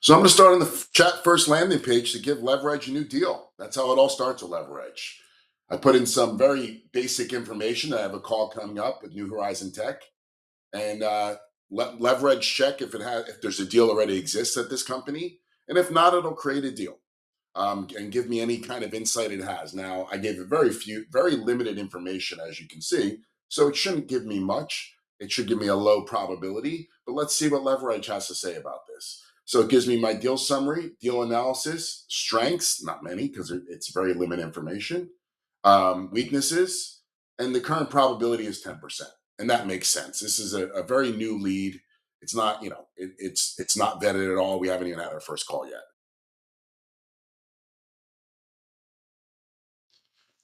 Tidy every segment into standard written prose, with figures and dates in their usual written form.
So I'm going to start on the chat first landing page to give LeverEdge a new deal. That's how it all starts with LeverEdge. I put in some very basic information. I have a call coming up with New Horizon Tech, and let LeverEdge check if there's a deal already exists at this company, and if not, it'll create a deal and give me any kind of insight it has. Now, I gave it very limited information, as you can see, so it shouldn't give me much. It should give me a low probability, but let's see what LeverEdge has to say about this. So it gives me my deal summary, deal analysis, strengths, not many because it's very limited information, weaknesses, and the current probability is 10%. And that makes sense. This is a very new lead. It's not, it's not vetted at all. We haven't even had our first call yet.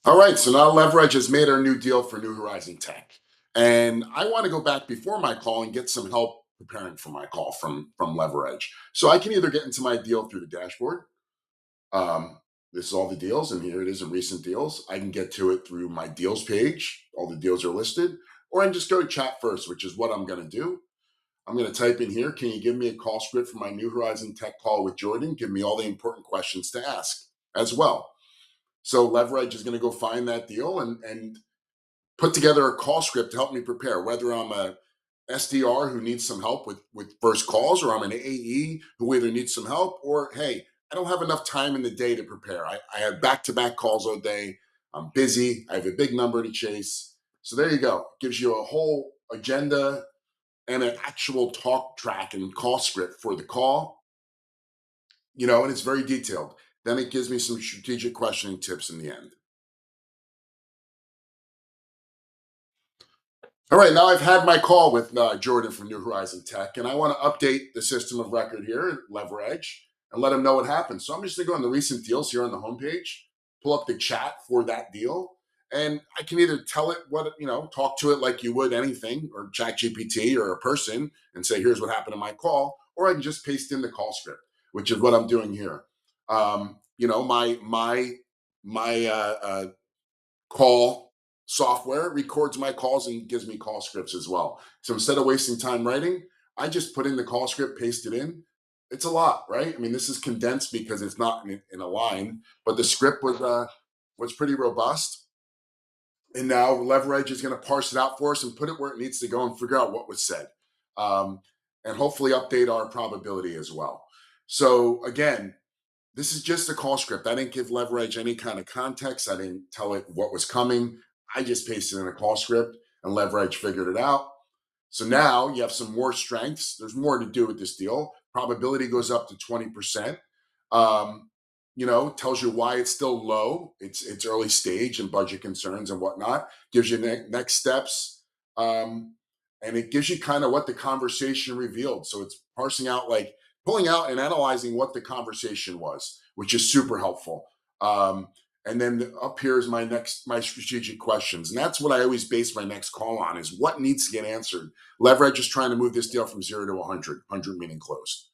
All right, so now LeverEdge has made our new deal for New Horizon Tech. And I want to go back before my call and get some help preparing for my call from LeverEdge. So I can either get into my deal through the dashboard. Um, this is all the deals, and here it is in recent deals. I can get to it through my deals page. All the deals are listed. Or I can just go to chat first, which is what I'm going to do. I'm going to type in here, can you give me a call script for my New Horizon Tech call with Jordan? Give me all the important questions to ask as well. So LeverEdge is going to go find that deal and put together a call script to help me prepare, whether I'm a SDR who needs some help with first calls, or I'm an AE who either needs some help, or hey, I don't have enough time in the day to prepare. I have back-to-back calls all day. I'm busy. I have a big number to chase. So there you go. It gives you a whole agenda and an actual talk track and call script for the call, and it's very detailed. Then it gives me some strategic questioning tips in the end. All right, now I've had my call with Jordan from New Horizon Tech, and I want to update the system of record here, LeverEdge, and let him know what happened. So I'm just going to go on the recent deals here on the homepage, pull up the chat for that deal, and I can either tell it talk to it like you would anything, or Chat GPT or a person, and say, here's what happened in my call, or I can just paste in the call script, which is what I'm doing here. My call software records my calls and gives me call scripts as well. So instead of wasting time writing, I just put in the call script, paste it in. It's a lot, right? I mean, this is condensed because it's not in a line, but the script was pretty robust. And now LeverEdge is going to parse it out for us and put it where it needs to go and figure out what was said, um, and hopefully update our probability as well. So again, this is just a call script. I didn't give LeverEdge any kind of context. I didn't tell it what was coming. I just pasted in a call script and LeverEdge figured it out. So now you have some more strengths. There's more to do with this deal. Probability goes up to 20%. Tells you why it's still low. It's early stage and budget concerns and whatnot. Gives you next steps. And it gives you kind of what the conversation revealed. So it's parsing out, like pulling out and analyzing what the conversation was, which is super helpful. And then up here is my strategic questions. And that's what I always base my next call on, is what needs to get answered. LeverEdge is trying to move this deal from 0 to 100, 100 meaning closed.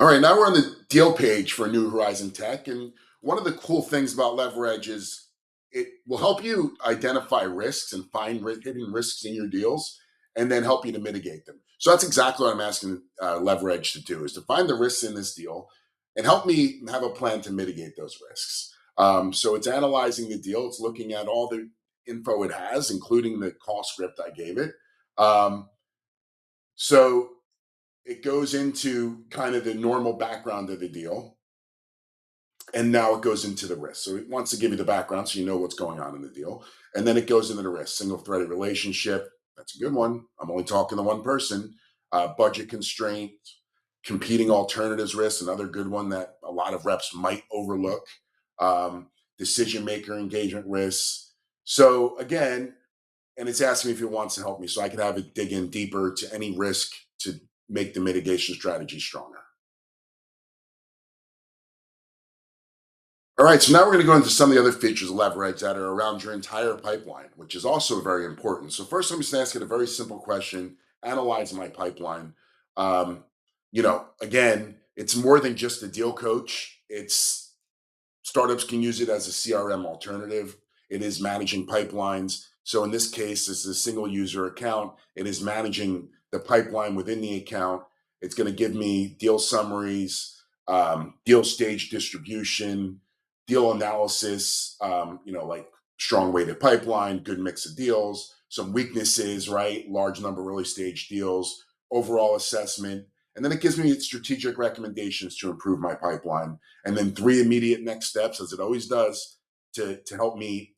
All right, now we're on the deal page for New Horizon Tech. And one of the cool things about LeverEdge is it will help you identify risks and find hidden risks in your deals, and then help you to mitigate them. So that's exactly what I'm asking LeverEdge to do, is to find the risks in this deal and help me have a plan to mitigate those risks. So it's analyzing the deal. It's looking at all the info it has, including the call script I gave it. Um, so it goes into kind of the normal background of the deal, and now it goes into the risk. So it wants to give you the background so you know what's going on in the deal, and then it goes into the risk. Single threaded relationship, that's a good one. I'm only talking to one person. Budget constraint, competing alternatives risk, another good one that a lot of reps might overlook. Decision maker engagement risks. So again, and it's asking me if it wants to help me, so I can have it dig in deeper to any risk to make the mitigation strategy stronger. All right, so now we're going to go into some of the other features of LeverEdge that are around your entire pipeline, which is also very important. So first, I'm just asking a very simple question: analyze my pipeline. Again, it's more than just a deal coach. It's Startups can use it as a CRM alternative. It is managing pipelines. So in this case, this is a single user account. It is managing the pipeline within the account. It's going to give me deal summaries, deal stage distribution, deal analysis, like strong weighted pipeline, good mix of deals, some weaknesses, right? Large number of early stage deals, overall assessment. And then it gives me strategic recommendations to improve my pipeline. And then 3 immediate next steps, as it always does, to help me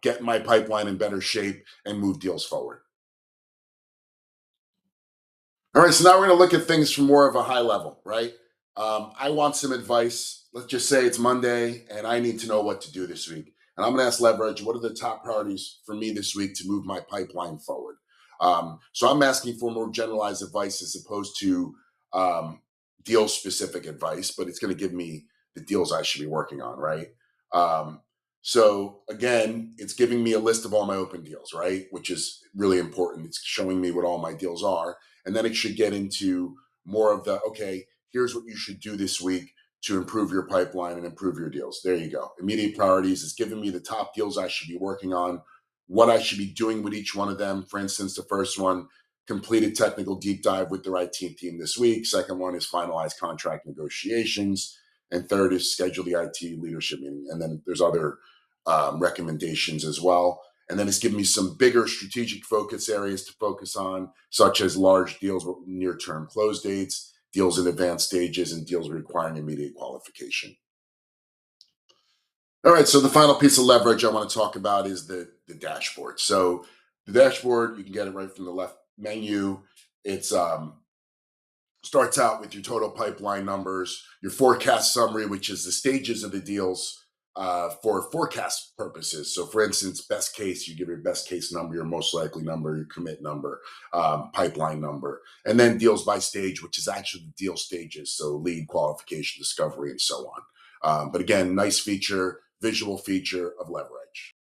get my pipeline in better shape and move deals forward. All right, so now we're going to look at things from more of a high level, right? I want some advice. Let's just say it's Monday and I need to know what to do this week. And I'm going to ask LeverEdge, what are the top priorities for me this week to move my pipeline forward? So I'm asking for more generalized advice as opposed to deal specific advice, but it's going to give me the deals I should be working on, right? Um, so again, it's giving me a list of all my open deals, right? Which is really important. It's showing me what all my deals are. And then it should get into more of the, okay, here's what you should do this week to improve your pipeline and improve your deals. There you go. Immediate priorities is giving me the top deals I should be working on, what I should be doing with each one of them. For instance, the first one, complete a technical deep dive with the right team this week. Second one is finalize contract negotiations. And third is schedule the IT leadership meeting. And then there's other recommendations as well. And then it's given me some bigger strategic focus areas to focus on, such as large deals with near-term close dates, deals in advanced stages, and deals requiring immediate qualification. All right, so the final piece of leverage I want to talk about is the dashboard. So the dashboard, you can get it right from the left menu. It's starts out with your total pipeline numbers, your forecast summary, which is the stages of the deals for forecast purposes. So, for instance, best case, you give your best case number, your most likely number, your commit number, pipeline number, and then deals by stage, which is actually the deal stages. So, lead, qualification, discovery, and so on. But again, nice feature, visual feature of LeverEdge.